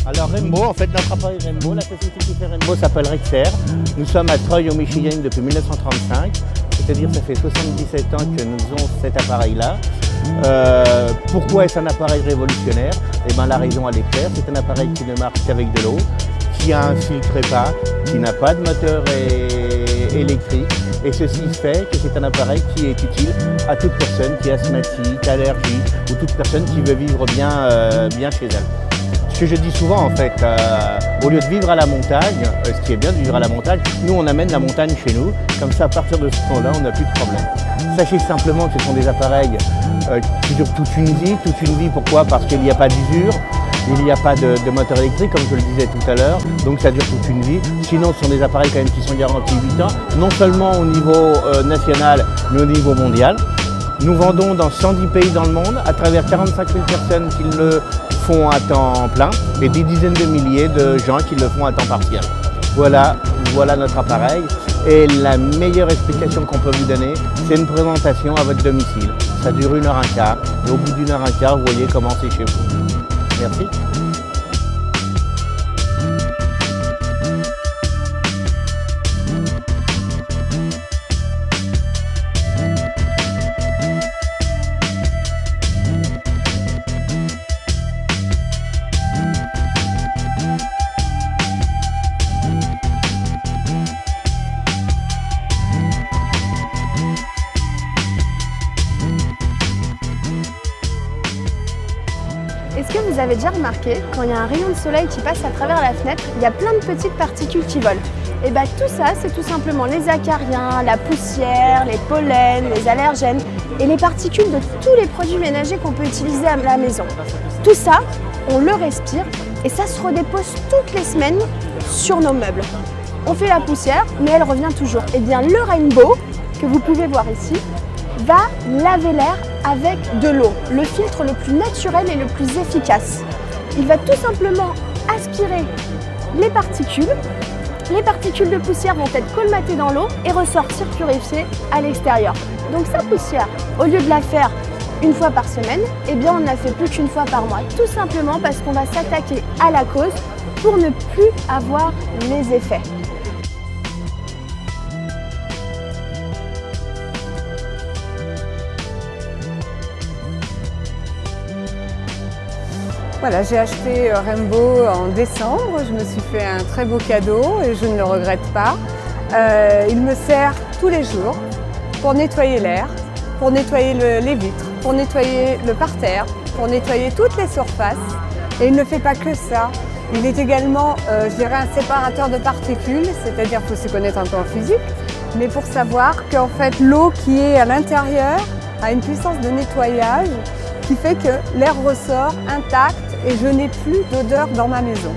Alors Rainbow, en fait notre appareil Rainbow, la société qui fait Rainbow s'appelle Rexair. Nous sommes à Treuil au Michigan depuis 1935, c'est-à-dire ça fait 77 ans que nous avons cet appareil-là. Pourquoi est-ce un appareil révolutionnaire? Eh bien la raison elle est claire, c'est un appareil qui ne marche qu'avec de l'eau, qui a un filtre EPA, qui n'a pas de moteur électrique. Et ceci fait que c'est un appareil qui est utile à toute personne qui est asthmatique, allergique ou toute personne qui veut vivre bien chez elle. Ce que je dis souvent en fait, au lieu de vivre à la montagne, ce qui est bien de vivre à la montagne, nous on amène la montagne chez nous, comme ça à partir de ce moment-là on n'a plus de problème. Sachez simplement que ce sont des appareils qui durent toute une vie, pourquoi? Parce qu'il n'y a pas d'usure, il n'y a pas de moteur électrique comme je le disais tout à l'heure, donc ça dure toute une vie. Sinon ce sont des appareils quand même qui sont garantis 8 ans, non seulement au niveau national mais au niveau mondial. Nous vendons dans 110 pays dans le monde, à travers 45 000 personnes qui le font à temps plein et des dizaines de milliers de gens qui le font à temps partiel. Voilà notre appareil. Et la meilleure explication qu'on peut vous donner, c'est une présentation à votre domicile. Ça dure 1h15 et au bout d'1h15, vous voyez comment c'est chez vous. Merci. Est-ce que vous avez déjà remarqué, quand il y a un rayon de soleil qui passe à travers la fenêtre, il y a plein de petites particules qui volent? Et bien tout ça, c'est tout simplement les acariens, la poussière, les pollens, les allergènes et les particules de tous les produits ménagers qu'on peut utiliser à la maison. Tout ça, on le respire et ça se redépose toutes les semaines sur nos meubles. On fait la poussière, mais elle revient toujours. Et bien le Rainbow, que vous pouvez voir ici, va laver l'air avec de l'eau, le filtre le plus naturel et le plus efficace. Il va tout simplement aspirer les particules. Les particules de poussière vont être colmatées dans l'eau et ressortir purifiées à l'extérieur. Donc sa poussière, au lieu de la faire une fois par semaine, eh bien on ne la fait plus qu'une fois par mois. Tout simplement parce qu'on va s'attaquer à la cause pour ne plus avoir les effets. Voilà, j'ai acheté Rainbow en décembre, je me suis fait un très beau cadeau et je ne le regrette pas. Il me sert tous les jours pour nettoyer l'air, pour nettoyer les vitres, pour nettoyer le parterre, pour nettoyer toutes les surfaces. Et il ne fait pas que ça, il est également, je dirais, un séparateur de particules, c'est-à-dire qu'il faut s'y connaître un peu en physique, mais pour savoir qu'en fait l'eau qui est à l'intérieur a une puissance de nettoyage qui fait que l'air ressort intact et je n'ai plus d'odeur dans ma maison.